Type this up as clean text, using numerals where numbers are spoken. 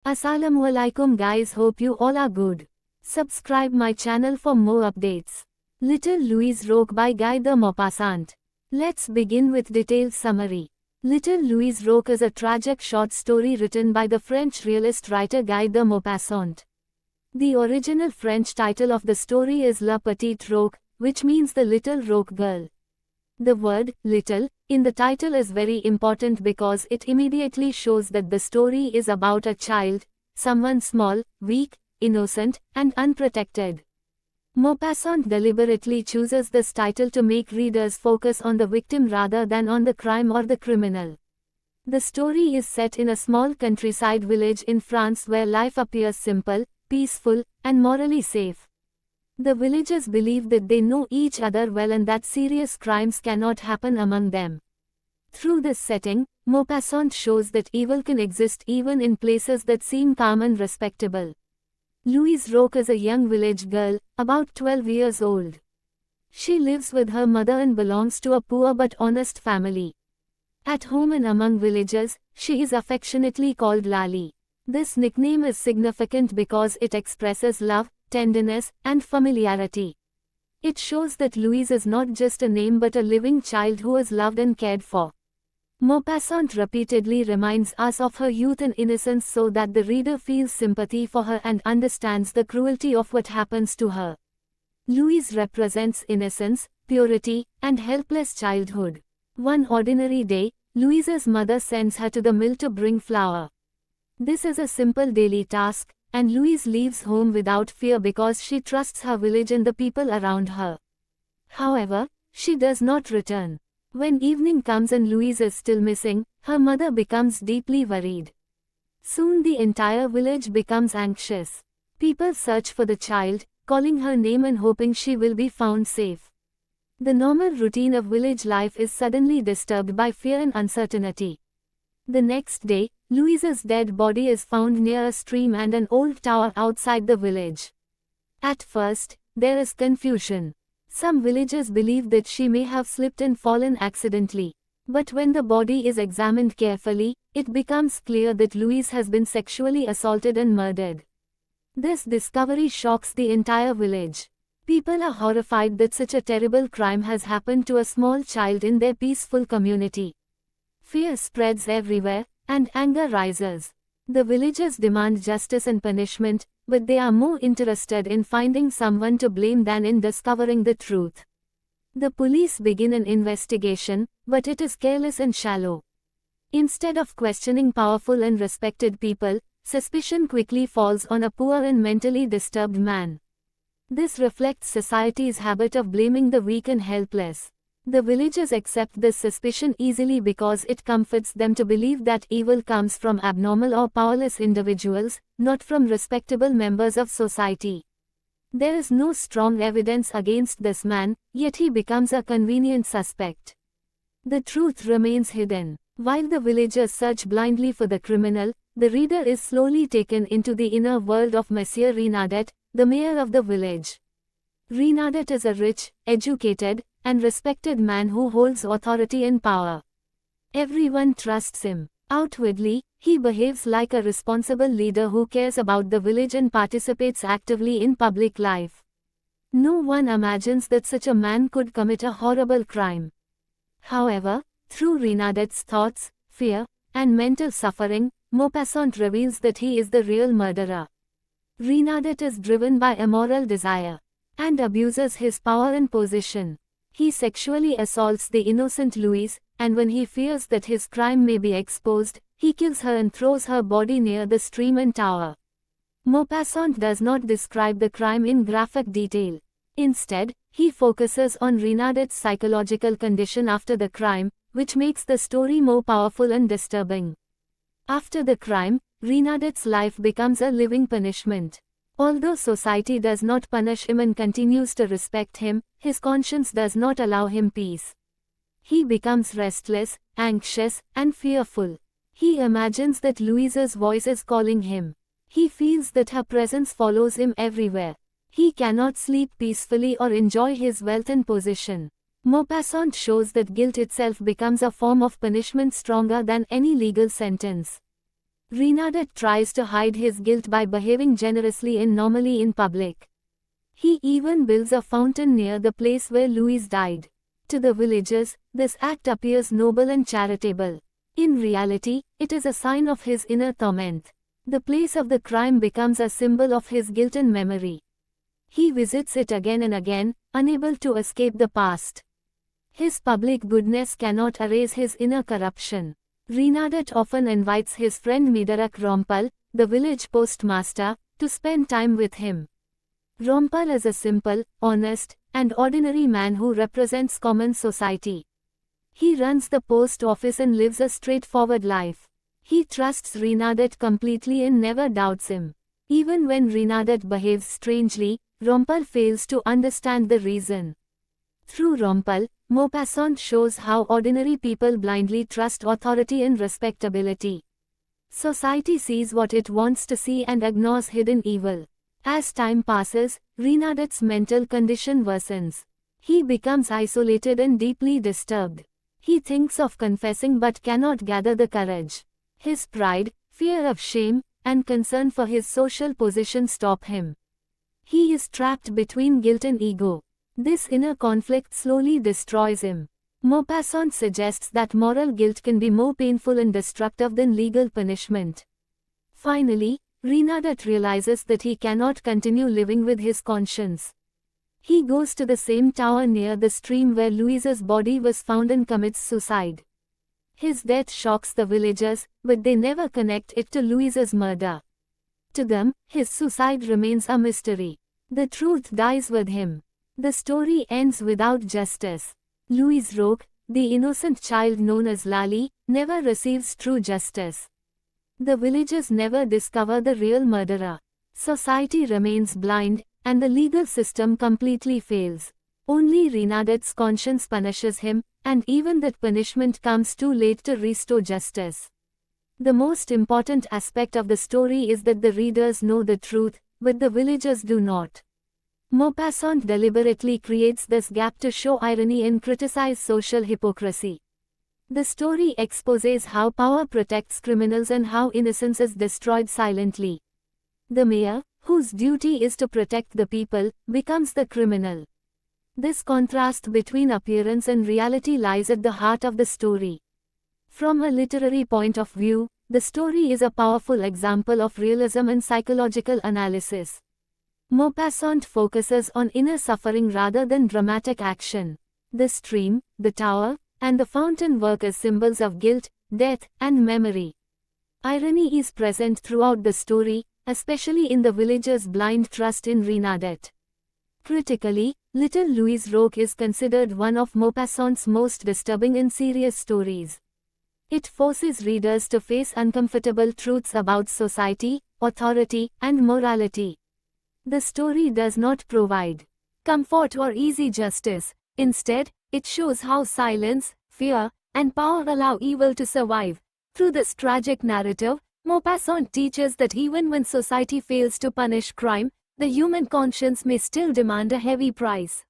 Assalamualaikum guys, hope you all are good. Subscribe my channel for more updates. Little Louise Roque by Guy de Maupassant. Let's begin with detailed summary. Little Louise Roque is a tragic short story written by the French realist writer Guy de Maupassant. The original French title of the story is La Petite Roque, which means the little Roque girl. The word, little, in the title is very important because it immediately shows that the story is about a child, someone small, weak, innocent, and unprotected. Maupassant deliberately chooses this title to make readers focus on the victim rather than on the crime or the criminal. The story is set in a small countryside village in France where life appears simple, peaceful, and morally safe. The villagers believe that they know each other well and that serious crimes cannot happen among them. Through this setting, Maupassant shows that evil can exist even in places that seem calm and respectable. Louise Roque is a young village girl, about 12 years old. She lives with her mother and belongs to a poor but honest family. At home and among villagers, she is affectionately called Lali. This nickname is significant because it expresses love, tenderness, and familiarity. It shows that Louise is not just a name but a living child who is loved and cared for. Maupassant repeatedly reminds us of her youth and innocence so that the reader feels sympathy for her and understands the cruelty of what happens to her. Louise represents innocence, purity, and helpless childhood. One ordinary day, Louise's mother sends her to the mill to bring flour. This is a simple daily task, and Louise leaves home without fear because she trusts her village and the people around her. However, she does not return. When evening comes and Louise is still missing, her mother becomes deeply worried. Soon the entire village becomes anxious. People search for the child, calling her name and hoping she will be found safe. The normal routine of village life is suddenly disturbed by fear and uncertainty. The next day, Louise's dead body is found near a stream and an old tower outside the village. At first, there is confusion. Some villagers believe that she may have slipped and fallen accidentally. But when the body is examined carefully, it becomes clear that Louise has been sexually assaulted and murdered. This discovery shocks the entire village. People are horrified that such a terrible crime has happened to a small child in their peaceful community. Fear spreads everywhere, and anger rises. The villagers demand justice and punishment, but they are more interested in finding someone to blame than in discovering the truth. The police begin an investigation, but it is careless and shallow. Instead of questioning powerful and respected people, suspicion quickly falls on a poor and mentally disturbed man. This reflects society's habit of blaming the weak and helpless. The villagers accept this suspicion easily because it comforts them to believe that evil comes from abnormal or powerless individuals, not from respectable members of society. There is no strong evidence against this man, yet he becomes a convenient suspect. The truth remains hidden. While the villagers search blindly for the criminal, the reader is slowly taken into the inner world of Monsieur Renaudet, the mayor of the village. Renaudet is a rich, educated, and respected man who holds authority and power. Everyone trusts him. Outwardly, he behaves like a responsible leader who cares about the village and participates actively in public life. No one imagines that such a man could commit a horrible crime. However, through Renaudet's thoughts, fear, and mental suffering, Maupassant reveals that he is the real murderer. Renaudet is driven by immoral desire and abuses his power and position. He sexually assaults the innocent Louise, and when he fears that his crime may be exposed, he kills her and throws her body near the stream and tower. Maupassant does not describe the crime in graphic detail. Instead, he focuses on Renaudet's psychological condition after the crime, which makes the story more powerful and disturbing. After the crime, Renaudet's life becomes a living punishment. Although society does not punish him and continues to respect him, his conscience does not allow him peace. He becomes restless, anxious, and fearful. He imagines that Louise's voice is calling him. He feels that her presence follows him everywhere. He cannot sleep peacefully or enjoy his wealth and position. Maupassant shows that guilt itself becomes a form of punishment stronger than any legal sentence. Renaudot tries to hide his guilt by behaving generously and normally in public. He even builds a fountain near the place where Louise died. To the villagers, this act appears noble and charitable. In reality, it is a sign of his inner torment. The place of the crime becomes a symbol of his guilt and memory. He visits it again and again, unable to escape the past. His public goodness cannot erase his inner corruption. Renaudot often invites his friend Medarak Rompal, the village postmaster, to spend time with him. Rompal is a simple, honest, and ordinary man who represents common society. He runs the post office and lives a straightforward life. He trusts Renaudot completely and never doubts him. Even when Renaudot behaves strangely, Rompal fails to understand the reason. Through Rompal, Maupassant shows how ordinary people blindly trust authority and respectability. Society sees what it wants to see and ignores hidden evil. As time passes, Renaudot's mental condition worsens. He becomes isolated and deeply disturbed. He thinks of confessing but cannot gather the courage. His pride, fear of shame, and concern for his social position stop him. He is trapped between guilt and ego. This inner conflict slowly destroys him. Maupassant suggests that moral guilt can be more painful and destructive than legal punishment. Finally, Renaudot realizes that he cannot continue living with his conscience. He goes to the same tower near the stream where Louise's body was found and commits suicide. His death shocks the villagers, but they never connect it to Louise's murder. To them, his suicide remains a mystery. The truth dies with him. The story ends without justice. Louise Roque, the innocent child known as Lali, never receives true justice. The villagers never discover the real murderer. Society remains blind, and the legal system completely fails. Only Renaudot's conscience punishes him, and even that punishment comes too late to restore justice. The most important aspect of the story is that the readers know the truth, but the villagers do not. Maupassant deliberately creates this gap to show irony and criticize social hypocrisy. The story exposes how power protects criminals and how innocence is destroyed silently. The mayor, whose duty is to protect the people, becomes the criminal. This contrast between appearance and reality lies at the heart of the story. From a literary point of view, the story is a powerful example of realism and psychological analysis. Maupassant focuses on inner suffering rather than dramatic action. The stream, the tower, and the fountain work as symbols of guilt, death, and memory. Irony is present throughout the story, especially in the villagers' blind trust in Renaudot. Critically, Little Louise Roque is considered one of Maupassant's most disturbing and serious stories. It forces readers to face uncomfortable truths about society, authority, and morality. The story does not provide comfort or easy justice. Instead, it shows how silence, fear, and power allow evil to survive. Through this tragic narrative, Maupassant teaches that even when society fails to punish crime, the human conscience may still demand a heavy price.